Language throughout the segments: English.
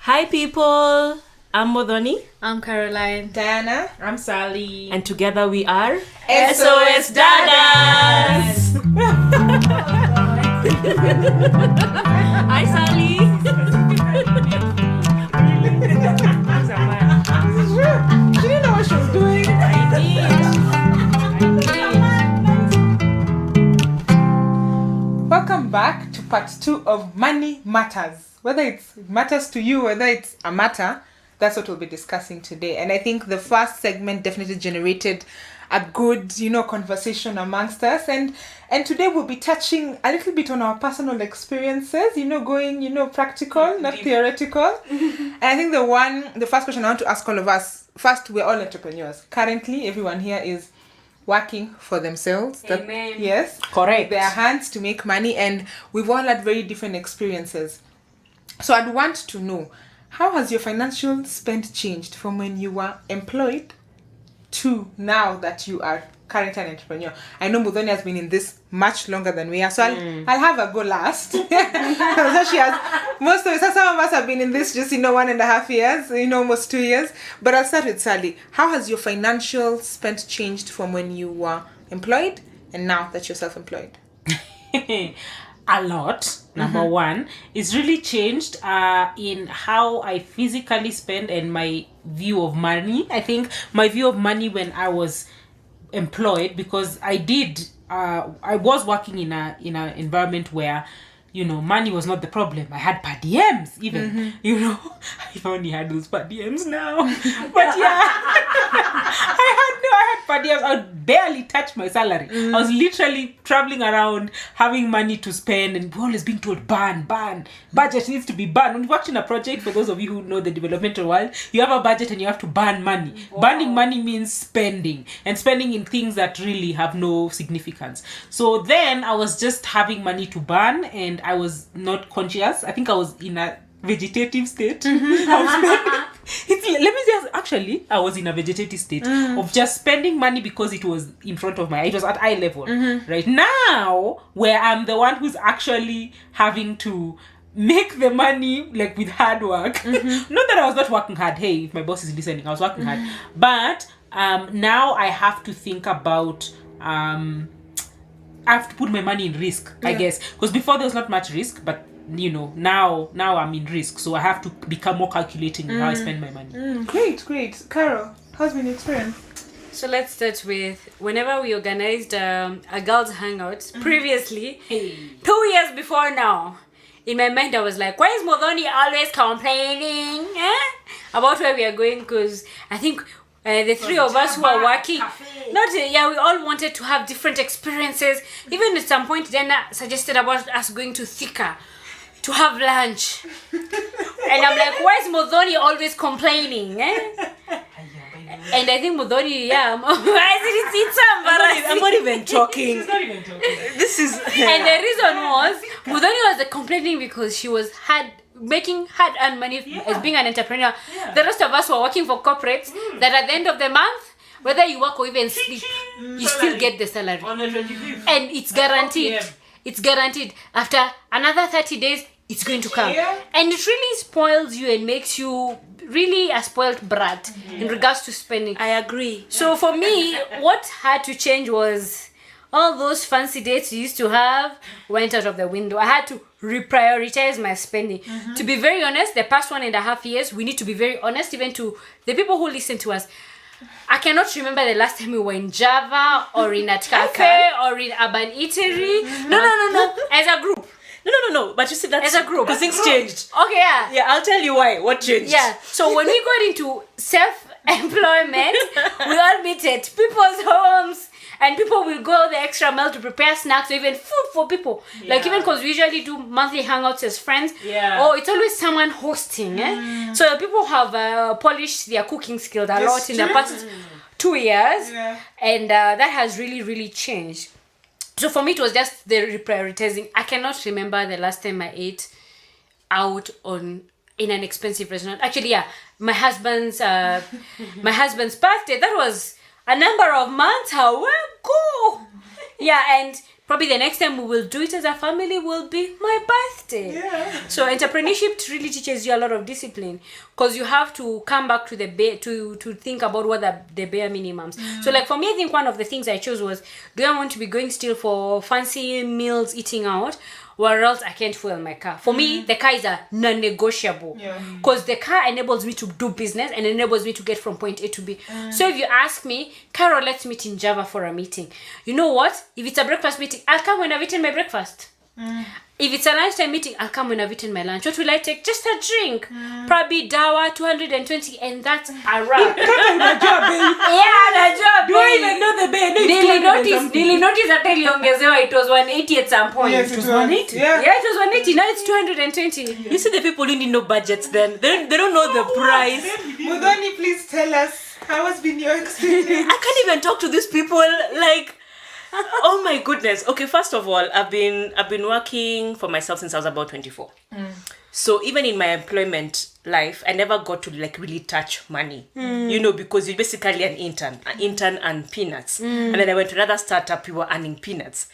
Hi people, I'm Modoni. I'm Caroline. Diana. I'm Sally. And together we are SOS Dadas. Hi Sally. She didn't know what she was doing. Welcome back to part 2 of Money Matters. Whether it matters to you, whether it's a matter, that's what we'll be discussing today. And I think the first segment definitely generated a good, conversation amongst us. And today we'll be touching a little bit on our personal experiences, going, practical, not theoretical. And I think the first question I want to ask all of us, first, we're all entrepreneurs. Currently, everyone here is working for themselves. Amen. Yes. Correct. With their hands to make money, and we've all had very different experiences. So I'd want to know, how has your financial spend changed from when you were employed to now that you are currently an entrepreneur? I know Modoni has been in this much longer than we are, so I'll have her go last. So she has some of us have been in this just 1.5 years, almost 2 years. But I'll start with Sally. How has your financial spend changed from when you were employed and now that you're self-employed? A lot. Number one, it's really changed in how I physically spend and my view of money. I think my view of money when I was employed, because I was working in a environment where money was not the problem. I had per diems even. I've only had those per diems now. But I had per diems. I would barely touch my salary. I was literally traveling around having money to spend, and we're always being told ban. Budget needs to be banned. When you work in a project, for those of you who know the developmental world, you have a budget and you have to ban money. Wow. Banning money means spending, and spending in things that really have no significance. So then I was just having money to burn, and I was not conscious. I think I was in a vegetative state. I was in a vegetative state of just spending money because it was in front of it was at eye level. Right now, where I'm the one who's actually having to make the money, like, with hard work. Not that I was not working hard. Hey, if my boss is listening, I was working hard. But now I have to think about I have to put my money in risk, I guess. Because before there was not much risk, but now I'm in risk. So I have to become more calculating in how I spend my money. Great. Carol, how's been your experience? So let's start with whenever we organized a girls' hangout previously, 2 years before now. In my mind, I was like, why is Modoni always complaining about where we are going? Because I think the three of us who are working, we all wanted to have different experiences. Even at some point, Dana suggested about us going to Thika to have lunch. And I'm like, why is Modoni always complaining? And I think Modoni, I'm not even talking. She's not even talking. This is... And the reason was, Modoni was complaining because she had earned money as being an entrepreneur. The rest of us were working for corporates that at the end of the month, whether you work or even sleep, you still get the salary. On the 25th. And it's guaranteed. It's guaranteed. After another 30 days, it's going to come. And it really spoils you and makes you really a spoiled brat in regards to spending. I agree. So for me, what had to change was all those fancy dates you used to have went out of the window. I had to reprioritize my spending. To be very honest, the past 1.5 years, we need to be very honest even to the people who listen to us. I cannot remember the last time we were in Java or in a cafe or in Urban Eatery. No. As a group. No. But you see, that's as a group. Because things changed. Okay, yeah. Yeah, I'll tell you why. What changed? Yeah. So when we got into self-employment, we all meet at people's homes. And people will go the extra mile to prepare snacks or even food for people. Like, even because we usually do monthly hangouts as friends. Yeah. It's always someone hosting. So people have polished their cooking skills a lot in the past 2 years. Yeah. And that has really, really changed. So for me, it was just the reprioritizing. I cannot remember the last time I ate out in an expensive restaurant. Actually, my husband's birthday. That was a number of months ago. And probably the next time we will do it as a family will be my birthday. Yeah. So entrepreneurship really teaches you a lot of discipline, because you have to come back to the to think about what the bare minimums. So like for me, I think one of the things I chose was, do I want to be going still for fancy meals, eating out, or else I can't fuel my car. For me, the car is a non-negotiable, because the car enables me to do business and enables me to get from point A to B. So if you ask me, Carol, let's meet in Java for a meeting. You know what? If it's a breakfast meeting, I'll come when I've eaten my breakfast. If it's a lunchtime meeting, I'll come when I've eaten my lunch. What will I take? Just a drink. Probably Dawa, 220, and that's a wrap. The job, babe. Yeah, the job. Do I even know the babe? No, it's 200 Nili notice that it was 180 at some point. Yes, It was it was. 180. Yeah. Yeah, it was 180. Now it's 220. You see the people who need no budgets then. They don't know the price. Mudhoni, please tell us, how has been your experience? I can't even talk to these people. Like, oh my goodness. Okay, first of all, I've been working for myself since I was about 24. So even in my employment life, I never got to like really touch money. You know, because you're basically an intern and peanuts. And then I went to another startup, we were earning peanuts.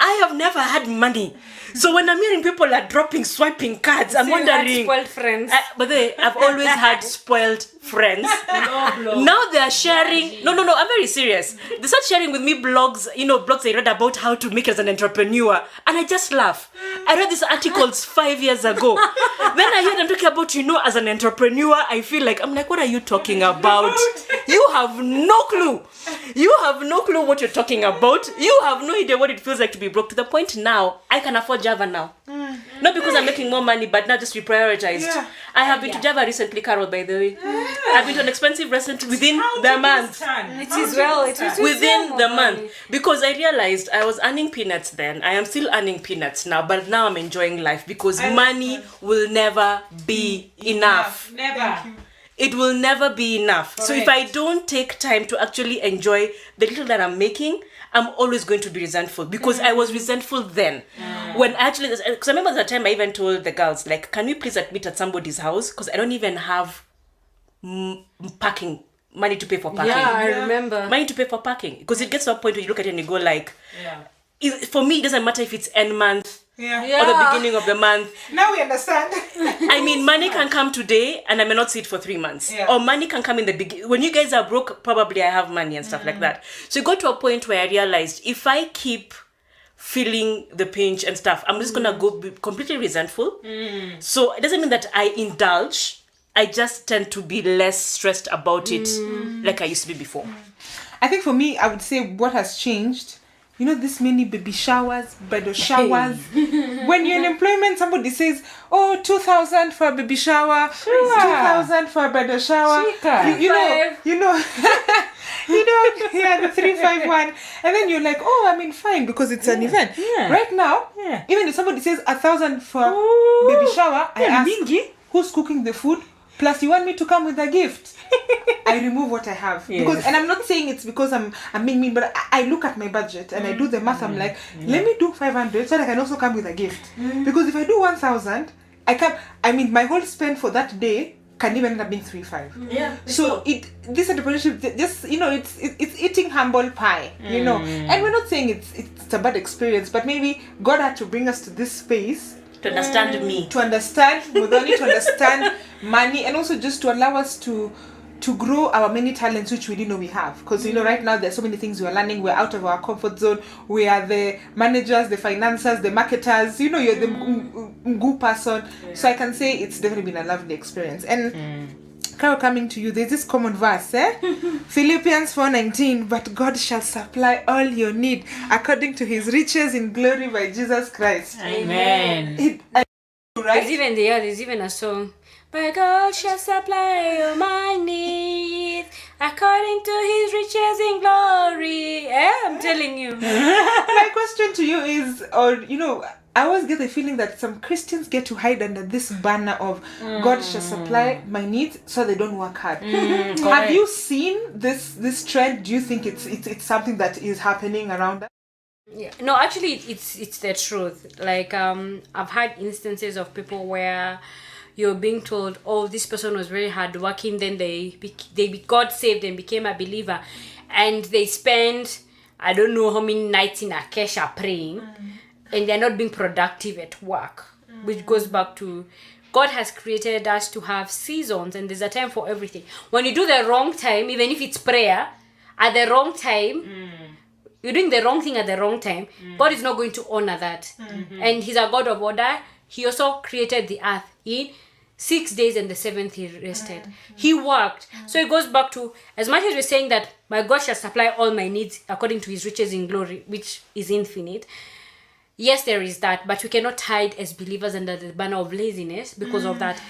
I have never had money. So when I'm hearing people are swiping cards, I'm wondering. Spoiled friends. But I've always had spoiled friends. Now they are sharing. No, I'm very serious. They start sharing with me blogs, blogs I read about how to make it as an entrepreneur. And I just laugh. I read these articles 5 years ago. Then I hear them talking about, as an entrepreneur, I feel like, I'm like, what are you talking about? You have no clue. You have no clue what you're talking about. You have no idea what it feels like to be broke, to the point now I can afford Java now. Not because I'm making more money, but now just reprioritized. Yeah. I have been to Java recently, Carol, by the way. I've been to an expensive restaurant within the month. It is well. It is Within the month. Because I realized I was earning peanuts then. I am still earning peanuts now, but now I'm enjoying life because money will never be enough. Never. It will never be enough. So if I don't take time to actually enjoy the little that I'm making, I'm always going to be resentful, because I was resentful then. When actually, because I remember the time I even told the girls, like, can we please meet at somebody's house? Because I don't even have parking money to pay for parking. Yeah, I remember. Money to pay for parking. Because it gets to a point where you look at it and you go like, for me, it doesn't matter if it's end month or the beginning of the month. Now we understand. I mean, money can come today and I may not see it for 3 months. Or money can come in the beginning. When you guys are broke, probably I have money and stuff like that. So it got to a point where I realized if I keep feeling the pinch and stuff, I'm just going to go be completely resentful. So it doesn't mean that I indulge. I just tend to be less stressed about it like I used to be before. I think for me, I would say what has changed, this many baby showers, bridal showers. When you're in employment, somebody says, 2,000 for a baby shower, 2,000 for a bridal shower. The 351. And then you're like, fine, because it's an event. Right now, even if somebody says 1,000 for baby shower, I ask, who's cooking the food? Plus, you want me to come with a gift? I remove what I have. Because, and I'm not saying it's because I'm being mean, but I look at my budget and I do the math. I'm like, let me do 500 so that I can also come with a gift. Because if I do 1,000, my whole spend for that day can even end up being 3,500. So this entrepreneurship, just it's eating humble pie, And we're not saying it's a bad experience, but maybe God had to bring us to this space. To understand me. To understand Mudhoni, to understand money, and also just to allow us to grow our many talents which we didn't know we have. Because right now there's so many things we're learning. We're out of our comfort zone. We are the managers, the financiers, the marketers. You're the Ngu person. So I can say it's definitely been a lovely experience. And Carol, coming to you, there's this common verse, Philippians 4:19, but God shall supply all your need according to his riches in glory by Jesus Christ. Amen. Right? There's even a song. But God shall supply all my needs according to his riches in glory. I'm telling you. My question to you is, I always get the feeling that some Christians get to hide under this banner of God shall supply my needs so they don't work hard. Have you seen this trend? Do you think it's something that is happening around us? Yeah. No, actually, it's the truth. Like I've had instances of people where you're being told, this person was very hardworking, then they got saved and became a believer, and they spend I don't know how many nights in Akesha praying, and they're not being productive at work, which goes back to God has created us to have seasons, and there's a time for everything. When you do the wrong time, even if it's prayer, at the wrong time, you're doing the wrong thing at the wrong time, God is not going to honor that. And he's a God of order. He also created the earth in 6 days, and the seventh he rested. He worked. So it goes back to, as much as we're saying that my God shall supply all my needs according to his riches in glory, which is infinite. Yes, there is that, but we cannot hide as believers under the banner of laziness because of that.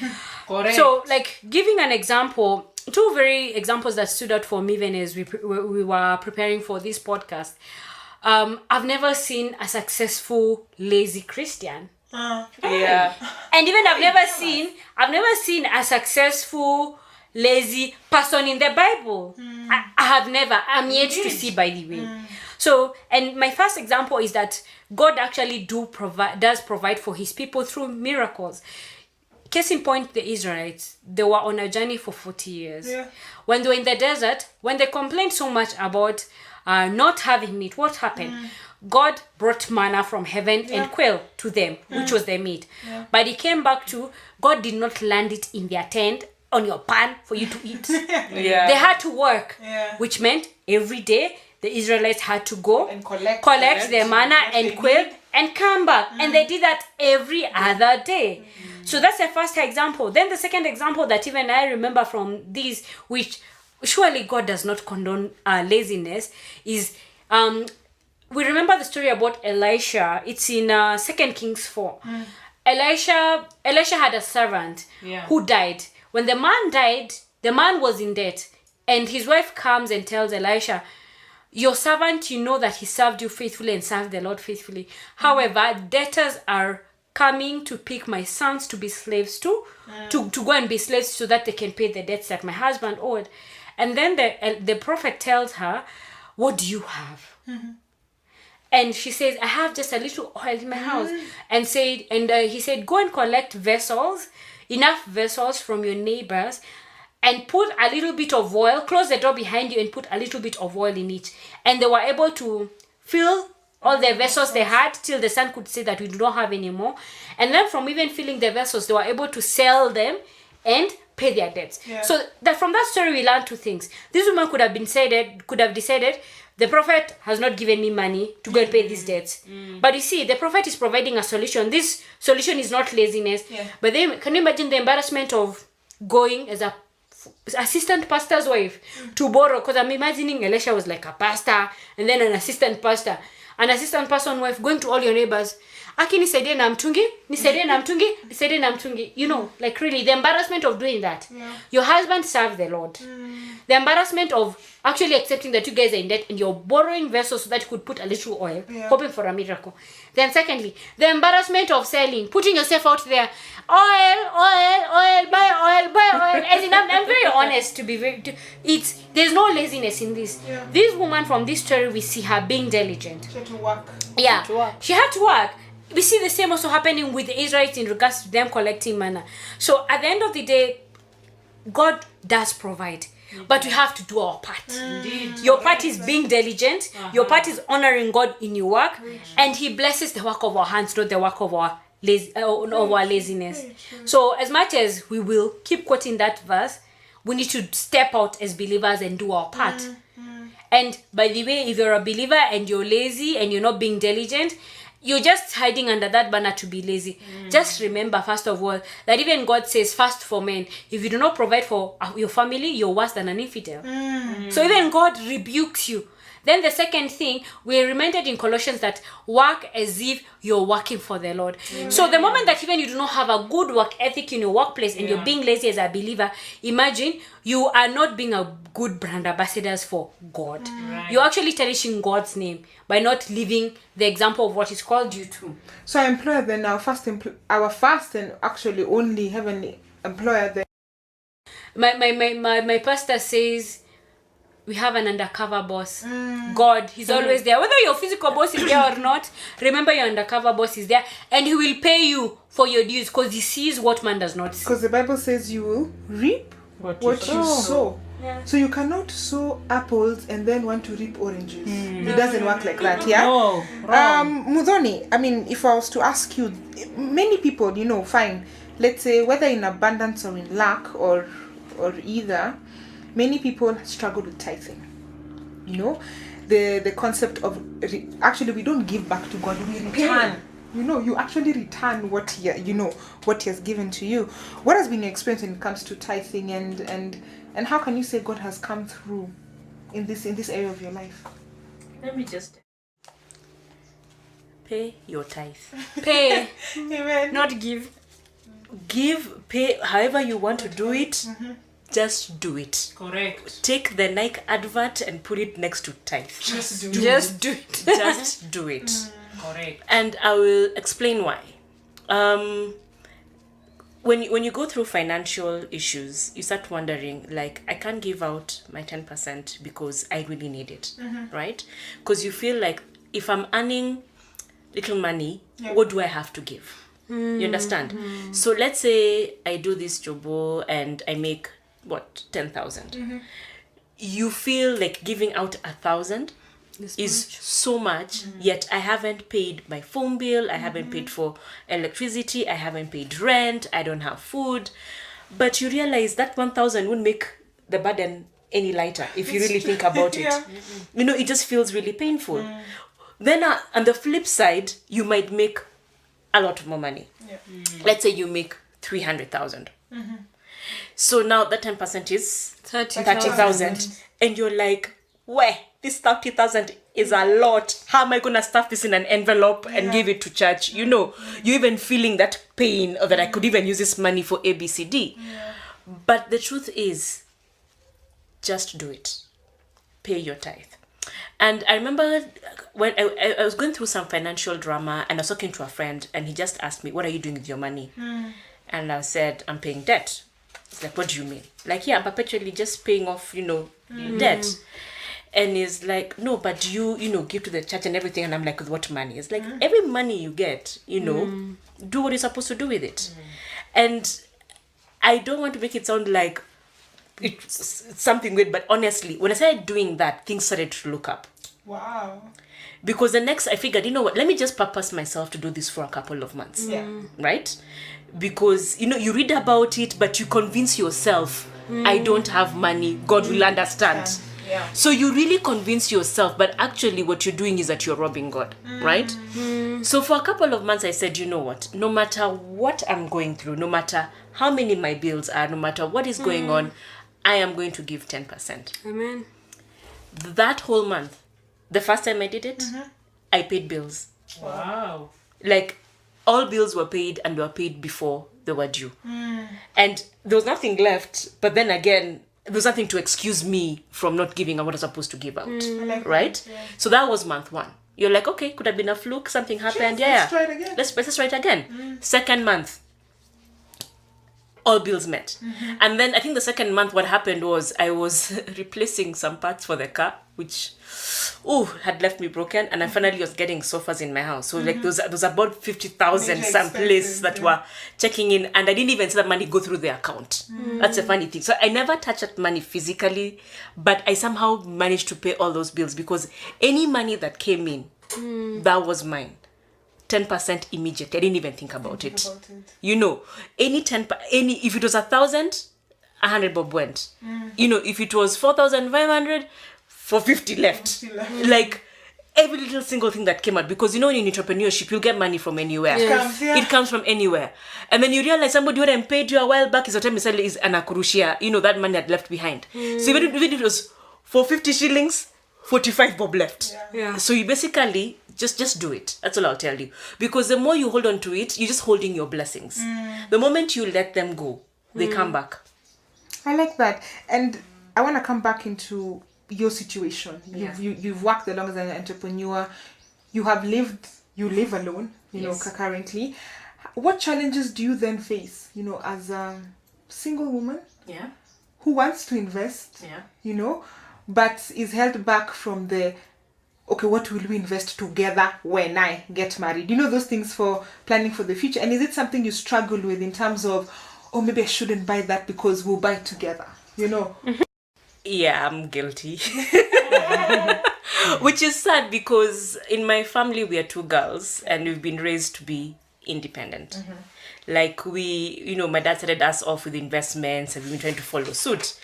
Correct. So, like, giving an example, two very examples that stood out for me when as we were preparing for this podcast. I've never seen a successful lazy Christian. Yeah. And even I've never seen a successful lazy person in the Bible. I'm yet to see, by the way. So, and my first example is that God actually does provide for his people through miracles. Case in point, the Israelites, they were on a journey for 40 years. Yeah. When they were in the desert, when they complained so much about not having meat, what happened? God brought manna from heaven and quail to them, which was their meat. But it came back to, God did not land it in their tent on your pan for you to eat. Yeah. They had to work, Yeah. which meant every day the Israelites had to go And collect their manna what and they quail need. and come back. And they did that every other day. So that's the first example. Then the second example that even I remember from these, which surely God does not condone laziness, is we remember the story about Elisha. It's in 2 Kings 4. Elisha had a servant who died. When the man died, the man was in debt. And his wife comes and tells Elisha, your servant, you know that he served you faithfully and served the Lord faithfully. However, debtors are coming to pick my sons to be slaves to go and be slaves so that they can pay the debts that my husband owed. And then the prophet tells her, what do you have? And she says, I have just a little oil in my house. And he said, go and collect enough vessels from your neighbors, and put a little bit of oil, close the door behind you and put a little bit of oil in it. And they were able to fill all the vessels they had till the son could say that we do not have any more. And then from even filling the vessels, they were able to sell them and pay their debts. Yeah. So that from that story we learned two things. This woman could have decided, the prophet has not given me money to go and pay these debts. But you see, the prophet is providing a solution. This solution is not laziness. Yeah. But then, can you imagine the embarrassment of going as a assistant pastor's wife to borrow? Because I'm imagining Elisha was like a pastor and then an assistant pastor. An assistant pastor's wife going to all your neighbors. Aki nisaidie na mtungi. You know, like really, the embarrassment of doing that. Yeah. Your husband served the Lord. The embarrassment of actually accepting that you guys are in debt and you're borrowing vessels so that you could put a little oil, hoping for a miracle. Then secondly, the embarrassment of selling, putting yourself out there. Oil, buy oil. As in, I'm very honest to be there's no laziness in this. Yeah. This woman from this story, we see her being diligent. She had to work. Yeah, to work. she had to work. We see the same also happening with the Israelites in regards to them collecting manna. So at the end of the day, God does provide. But we have to do our part. Indeed. Your part is being diligent. Your part is honoring God in your work. And he blesses the work of our hands, not the work of our laziness. So as much as we will keep quoting that verse, we need to step out as believers and do our part. And by the way, if you're a believer and you're lazy and you're not being diligent, you're just hiding under that banner to be lazy. Just remember, first of all, that even God says, fast for men. If you do not provide for your family, you're worse than an infidel. So even God rebukes you. Then the second thing, we're reminded in Colossians that work as if you're working for the Lord. So the moment that even you do not have a good work ethic in your workplace and you're being lazy as a believer, imagine you are not being a good brand ambassadors for God. Right. You're actually tarnishing God's name by not living the example of what He's called you to. So our employer then, our first and actually only heavenly employer then. My pastor says we have an undercover boss. God, He's always there. Whether your physical boss is there or not, remember your undercover boss is there, and He will pay you for your dues because He sees what man does not see. Because the Bible says you will reap What what you sow. Yeah. So you cannot sow apples and then want to reap oranges. It doesn't work like that, yeah? No, wrong. Mudhoni, I mean, if I was to ask you, many people, fine, let's say whether in abundance or in lack or either, many people struggle with tithing. The concept of actually we don't give back to God, we return. You actually return what he has given to you. What has been your experience when it comes to tithing, and how can you say God has come through in this area of your life? Let me just pay your tithe. Pay, Amen. not give. Give, pay, however you want to do it. Just do it. Correct. Take the Nike advert and put it next to tithe. Just do Just do it. Just do it. Correct. And I will explain why. When you go through financial issues, you start wondering, like, I can't give out my 10% because I really need it, right? Because you feel like if I'm earning little money, what do I have to give? You understand? So let's say I do this job and I make 10,000. You feel like giving out 1,000 is so much, yet I haven't paid my phone bill, I haven't paid for electricity, I haven't paid rent, I don't have food. But you realize that 1,000 won't make the burden any lighter if you really think about it. It just feels really painful. Then on the flip side, you might make a lot more money. Let's say you make 300,000. So now that 10% is 30,000, and you're like, where? This 30,000 is a lot. How am I gonna stuff this in an envelope and give it to church? You're even feeling that pain, or that I could even use this money for ABCD. But the truth is, just do it. Pay your tithe. And I remember when I was going through some financial drama, and I was talking to a friend, and he just asked me, what are you doing with your money? And I said, I'm paying debt. It's like, what do you mean? Like, yeah, I'm perpetually just paying off, debt. And he's like, no, but do you, give to the church and everything? And I'm like, with what money? It's like, every money you get, do what you're supposed to do with it. And I don't want to make it sound like it's something weird, but honestly, when I started doing that, things started to look up. Wow. Because the next, I figured, let me just purpose myself to do this for a couple of months. Right? Because, you read about it, but you convince yourself, I don't have money, God will understand. So you really convince yourself, but actually what you're doing is that you're robbing God, right? So for a couple of months, I said, you know what? No matter what I'm going through, no matter how many my bills are, no matter what is going on, I am going to give 10%. Amen. That whole month, the first time I did it, I paid bills. Wow. Like, all bills were paid, and were paid before they were due. And there was nothing left, but then again, there was nothing to excuse me from not giving out what I was supposed to give out. Right? Yeah. So that was month one. You're like, okay, could have been a fluke, something happened. Let's try it again. Let's try it again. Second month, all bills met. And then I think the second month, what happened was I was replacing some parts for the car, which had left me broken, and I finally was getting sofas in my house. So like there was about 50,000 someplace that were checking in, and I didn't even see that money go through the account. That's a funny thing. So I never touched that money physically, but I somehow managed to pay all those bills, because any money that came in, that was mine. 10% immediate. I didn't even think about it. Any if it was 1,000, 100 bob went. If it was 4,500, 450 left. Like, every little single thing that came out, because in entrepreneurship, you'll get money from anywhere. It comes from anywhere. And then you realize somebody who had paid you a while back is anakurushia, that money had left behind. So even if it was 450 shillings, 45 bob left. So you basically just do it. That's all I'll tell you. Because the more you hold on to it, you're just holding your blessings. The moment you let them go, they come back. I like that. And I want to come back into your situation. You've worked along as an entrepreneur. You live alone, currently. What challenges do you then face, as a single woman who wants to invest, but is held back from what will we invest together when I get married? Those things for planning for the future. And is it something you struggle with in terms of, maybe I shouldn't buy that because we'll buy together, Yeah, I'm guilty. Which is sad because in my family we are 2 girls and we've been raised to be independent. Like my dad started us off with investments and we've been trying to follow suit.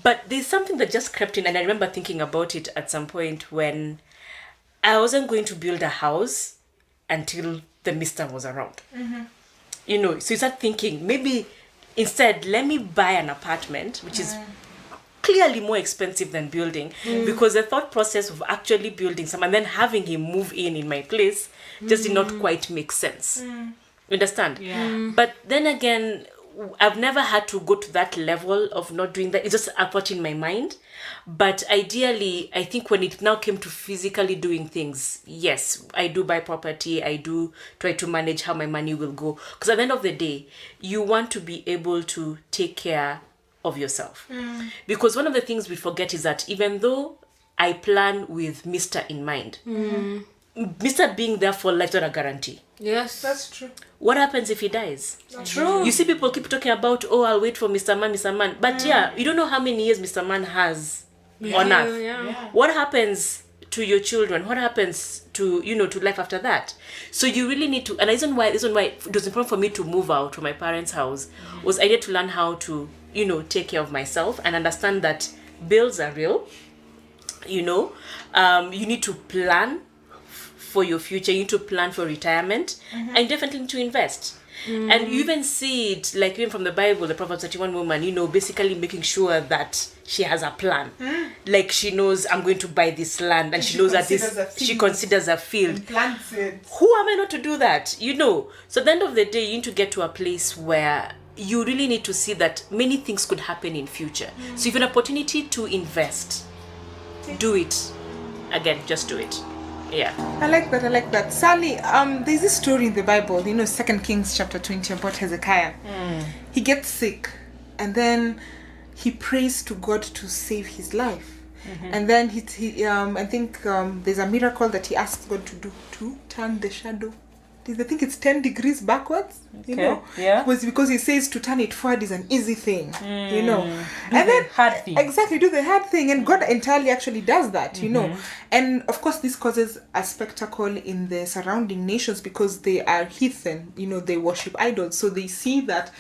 But there's something that just crept in, and I remember thinking about it at some point when I wasn't going to build a house until the mister was around. So you start thinking, maybe instead, let me buy an apartment, which is clearly more expensive than building, because the thought process of actually building some and then having him move in my place just did not quite make sense. You understand? Yeah. But then again, I've never had to go to that level of not doing that. It's just a thought in my mind. But ideally, I think when it now came to physically doing things, yes, I do buy property. I do try to manage how my money will go. Because at the end of the day, you want to be able to take care of yourself. Because one of the things we forget is that even though I plan with Mr. in mind, Mr. being there for life is not a guarantee. Yes. That's true. What happens if he dies? True. You see people keep talking about, I'll wait for Mr. Man. But you don't know how many years Mr. Man has on earth. Yeah. What happens to your children? What happens to to life after that? So you really need to, and the reason why it was important for me to move out from my parents' house was I needed to learn how to, take care of myself and understand that bills are real. You need to plan for your future. You need to plan for retirement, and you definitely need to invest. And you even see it, like even from the Bible, the Proverbs 31 woman, basically making sure that she has a plan. Like she knows, I'm going to buy this land, and she knows that she considers a field. And plants it. Who am I not to do that? So at the end of the day, you need to get to a place where you really need to see that many things could happen in future. So if you have an opportunity to invest, do it. Again, just do it. Yeah. I like that. Sally, there's this story in the Bible, 2 Kings chapter 20 about Hezekiah. He gets sick and then he prays to God to save his life. And then he I think there's a miracle that he asks God to do, to turn the shadow. I think it's 10 degrees backwards, Yeah. because he says to turn it forward is an easy thing, and then hard thing. Exactly, do the hard thing, and God entirely actually does that, and of course this causes a spectacle in the surrounding nations because they are heathen, they worship idols, so they see that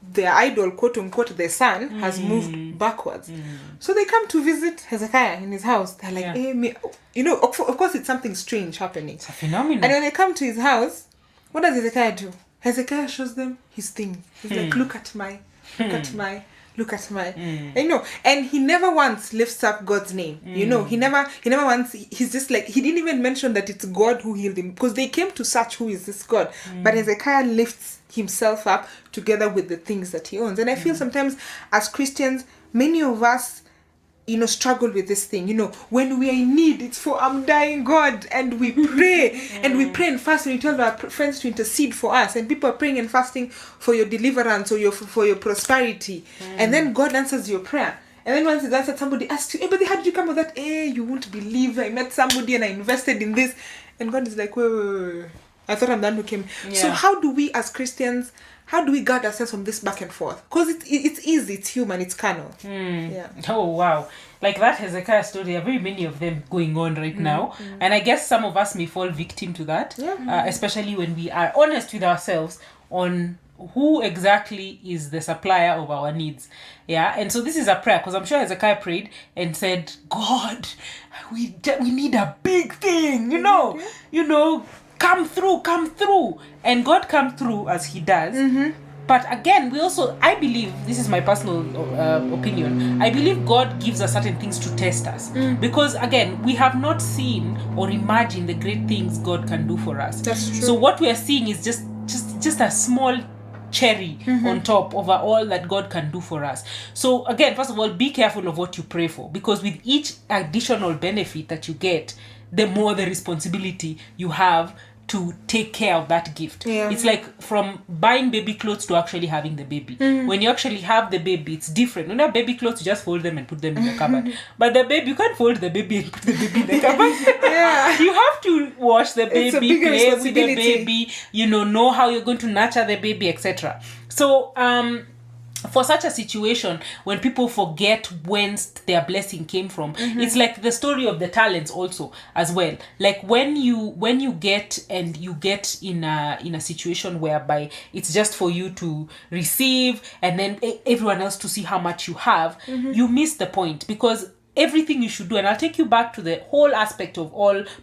their idol, quote unquote, the sun has moved backwards. So they come to visit Hezekiah in his house. They're like, hey, of course it's something strange happening. It's a phenomenon. And when they come to his house, what does Hezekiah do? Hezekiah shows them his thing. He's like, look at my. And he never once lifts up God's name. He never once, he's just like, he didn't even mention that it's God who healed him, because they came to search who is this God. But Hezekiah lifts himself up together with the things that he owns. And I feel sometimes as Christians, many of us, struggle with this thing. When we are in need, it's for I'm dying God, and we pray and we pray and fast, and we tell our friends to intercede for us, and people are praying and fasting for your deliverance or for your prosperity, and then God answers your prayer. And then once it's answered, somebody asks you, hey, but how did you come with that? Hey, you won't believe, I met somebody and I invested in this. And God is like, wait. I thought I'm the one who came. So how do we as Christians, guard ourselves from this back and forth? Because it's easy, it's human, it's carnal. Yeah. Oh, wow. Like that Hezekiah story, there are very many of them going on right now. And I guess some of us may fall victim to that, especially when we are honest with ourselves on who exactly is the supplier of our needs. Yeah. And so this is a prayer, because I'm sure Hezekiah prayed and said, God, we need a big thing, come through. And God comes through as he does. But again, I believe, this is my personal opinion, I believe God gives us certain things to test us. Because again, we have not seen or imagined the great things God can do for us. That's true. So what we are seeing is just a small cherry on top over all that God can do for us. So again, first of all, be careful of what you pray for, because with each additional benefit that you get, the more the responsibility you have to take care of that gift. It's like from buying baby clothes to actually having the baby. When you actually have the baby, it's different. When you have baby clothes, you just fold them and put them in the cupboard. But the baby, you can't fold the baby and put the baby in the cupboard. You have to wash the baby, play with the baby, know how you're going to nurture the baby, etc. So for such a situation, when people forget whence their blessing came from, it's like the story of the talents also as well. Like when you get in a situation whereby it's just for you to receive and then everyone else to see how much you have, you miss the point, because everything you should do, and I'll take you back to the whole aspect of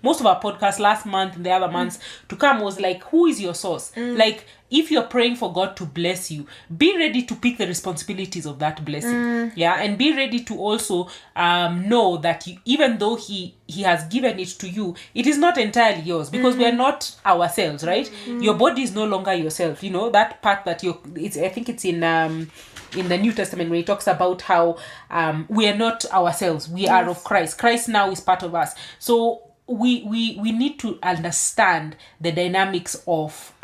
most of our podcasts last month and the other months to come, was like, who is your source? Like, if you're praying for God to bless you, be ready to pick the responsibilities of that blessing. And be ready to also know that even though he has given it to you, it is not entirely yours, because we are not ourselves, right? Your body is no longer yourself. You know that part that I think it's in the New Testament, where he talks about how we are not ourselves, we are of Christ. Christ now is part of us. So we need to understand the dynamics of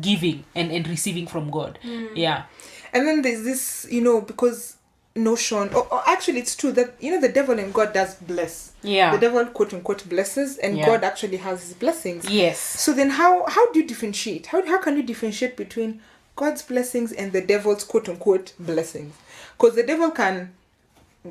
giving and receiving from God. And then there's this, because notion, or actually it's true that, the devil and God does bless. The devil, quote unquote, blesses, and God actually has his blessings. So then how do you differentiate? How can you differentiate between God's blessings and the devil's, quote unquote, blessings? Because the devil can,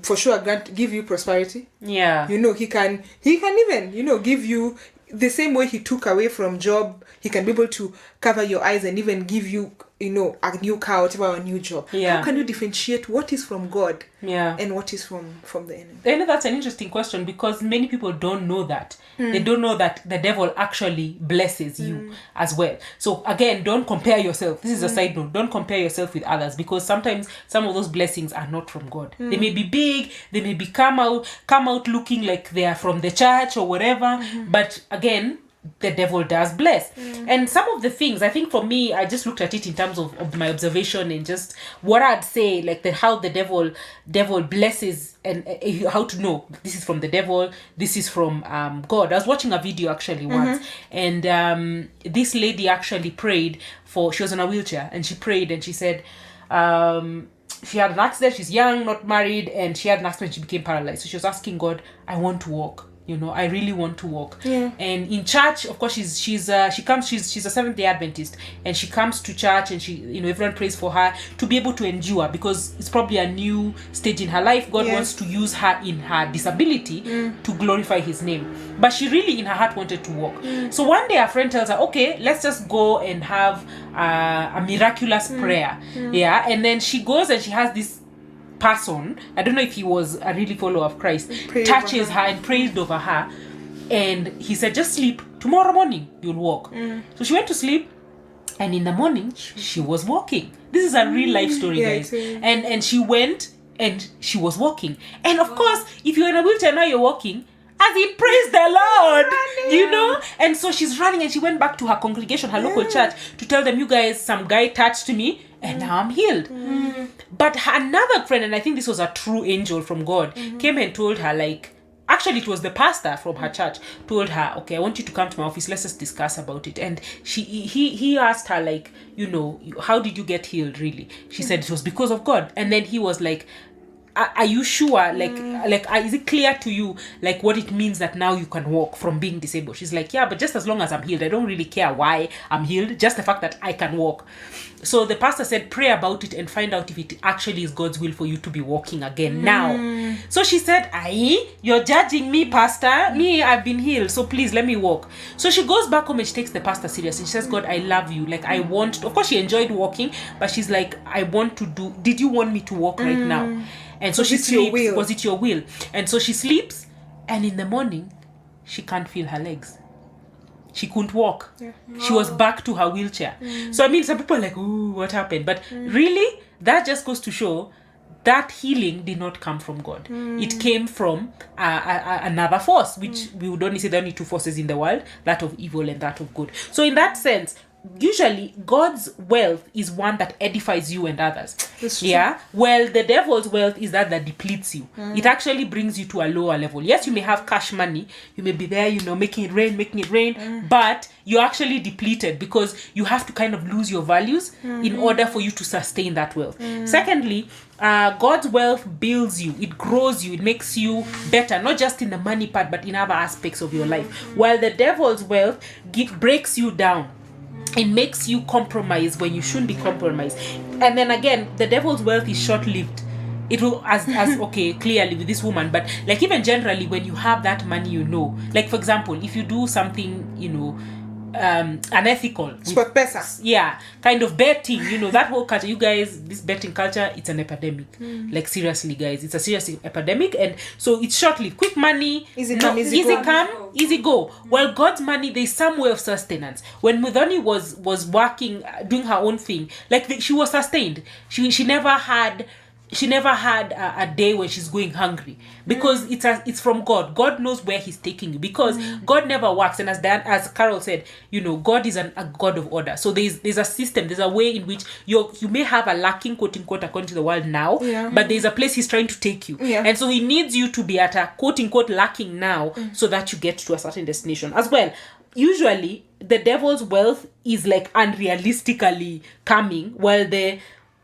for sure, give you prosperity. He can even, give you the same way he took away from Job. He can be able to cover your eyes and even give you, a new car, whatever, a new job. How can you differentiate what is from God and what is from the enemy? I know that's an interesting question, because many people don't know that. They don't know that the devil actually blesses you as well. So again, don't compare yourself. This is a side note. Don't compare yourself with others, because sometimes some of those blessings are not from God. They may be big, they may be come out looking like they are from the church or whatever, but again, the devil does bless. And some of the things, I think for me, I just looked at it in terms of my observation and just what I'd say, like how the devil blesses, and how to know this is from the devil, this is from God. I was watching a video actually once, and this lady actually prayed she was in a wheelchair, and she prayed and she said she had an accident, she's young, not married, and she had an accident, she became paralyzed. So she was asking God, I want to walk. I really want to walk. And in church, of course, she's a Seventh-day Adventist, and she comes to church, and she, everyone prays for her to be able to endure, because it's probably a new stage in her life. God wants to use her in her disability to glorify his name. But she really, in her heart, wanted to walk. So one day, a friend tells her, okay, let's just go and have a miraculous prayer. And then she goes and she has this person, I don't know if he was a really follower of Christ, touches her and prayed over her, and he said, just sleep, tomorrow morning you'll walk. So she went to sleep, and in the morning she was walking. This is a real life story, guys. And she went and she was walking, and of course, if you're in a wheelchair now, you're walking, as in, praise the Lord, and so she's running, and she went back to her congregation, her local church, to tell them, you guys, some guy touched me and now I'm healed. But another friend, and I think this was a true angel from God, came and told her, like, actually it was the pastor from her church, told her, okay, I want you to come to my office, let's just discuss about it. And he asked her, like, how did you get healed, really? She said it was because of God. And then he was like, are you sure, is it clear to you, like, what it means that now you can walk from being disabled? She's like, yeah, but just as long as I'm healed, I don't really care why I'm healed, just the fact that I can walk. So the pastor said, pray about it and find out if it actually is God's will for you to be walking again now. So she said, you're judging me, pastor? Me, I've been healed, so please let me walk. So she goes back home and she takes the pastor serious, and she says, God, I love you, like, I want to. Of course she enjoyed walking, but she's like, did you want me to walk right now? And so she sleeps. Was it your will? And so she sleeps, and in the morning, she can't feel her legs. She couldn't walk. She was back to her wheelchair. So, I mean, some people are like, ooh, what happened? But really, that just goes to show that healing did not come from God. It came from another force, which we would only say there are only two forces in the world, that of evil and that of good. So in that sense, usually God's wealth is one that edifies you and others. Well, the devil's wealth is that depletes you. It actually brings you to a lower level. Yes, you may have cash money, you may be there, making it rain, but you're actually depleted, because you have to kind of lose your values in order for you to sustain that wealth. Secondly, God's wealth builds you, it grows you, it makes you better, not just in the money part, but in other aspects of your life. While the devil's wealth breaks you down. it makes you compromise when you shouldn't be compromised. And then again, the devil's wealth is short-lived. It will as okay, clearly with this woman, but like even generally when you have that money, you know, like for example, if you do something, you know, unethical Sport pesa. yeah, kind of betting, you know, that whole culture, you guys, this betting culture, it's an epidemic. Like seriously guys, it's a serious epidemic. And so it's short-lived, quick money, Easy come, easy easy go. come, easy go. Well, God's money, there's some way of sustenance. When Mudhoni was working, doing her own thing, like she was sustained. She never had a day when she's going hungry, because it's from God. God knows where he's taking you, because God never works. And as Carol said, you know, God is a God of order. So there's a system, there's a way in which you may have a lacking, quote unquote, according to the world now, but there's a place he's trying to take you. And so he needs you to be at a quote unquote lacking now, so that you get to a certain destination as well. Usually the devil's wealth is like unrealistically coming, while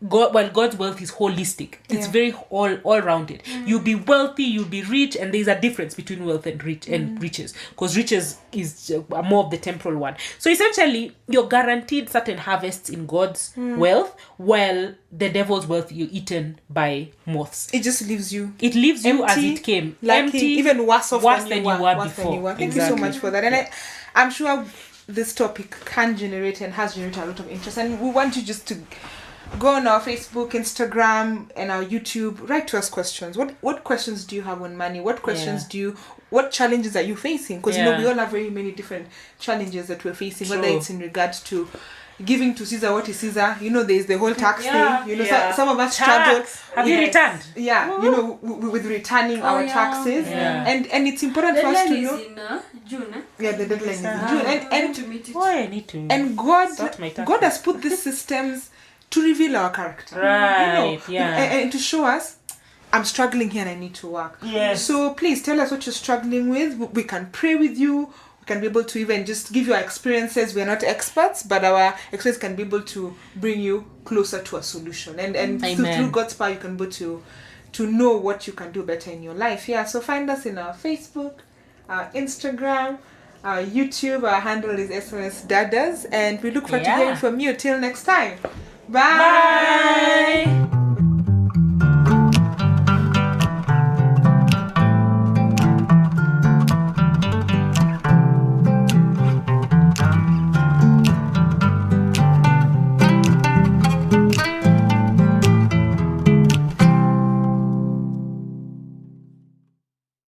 God's wealth is holistic. It's very all rounded. You'll be wealthy, you'll be rich, and there's a difference between wealth and riches, because riches is more of the temporal one. So essentially, you're guaranteed certain harvests in God's wealth, while the devil's wealth, you're eaten by moths. It just leaves you. It leaves you as empty, it came, lacking, empty, even worse than you were before. Thank you so much for that. And I'm sure this topic can generate and has generated a lot of interest, and we want you just to go on our Facebook, Instagram, and our YouTube. Write to us questions. What questions do you have on money? What questions what challenges are you facing? Because you know, we all have very many different challenges that we're facing, whether it's in regards to giving to Caesar what is Caesar. You know, there's the whole tax thing. You know, some of us struggle. Have you returned? Yeah, you know, with returning our taxes. And it's important for us to know. In June. Yeah, the deadline is in June. And to meet it. I need to. And God has put these systems to reveal our character, right? You know, and to show us, I'm struggling here and I need to work. Yes. So please tell us what you're struggling with. We can pray with you. We can be able to even just give you our experiences. We're not experts, but our experience can be able to bring you closer to a solution. And through God's power, you can be able to know what you can do better in your life. Yeah. So find us in our Facebook, our Instagram, our YouTube. Our handle is SMS Dadas, and we look forward to hearing from you. Till next time. Bye.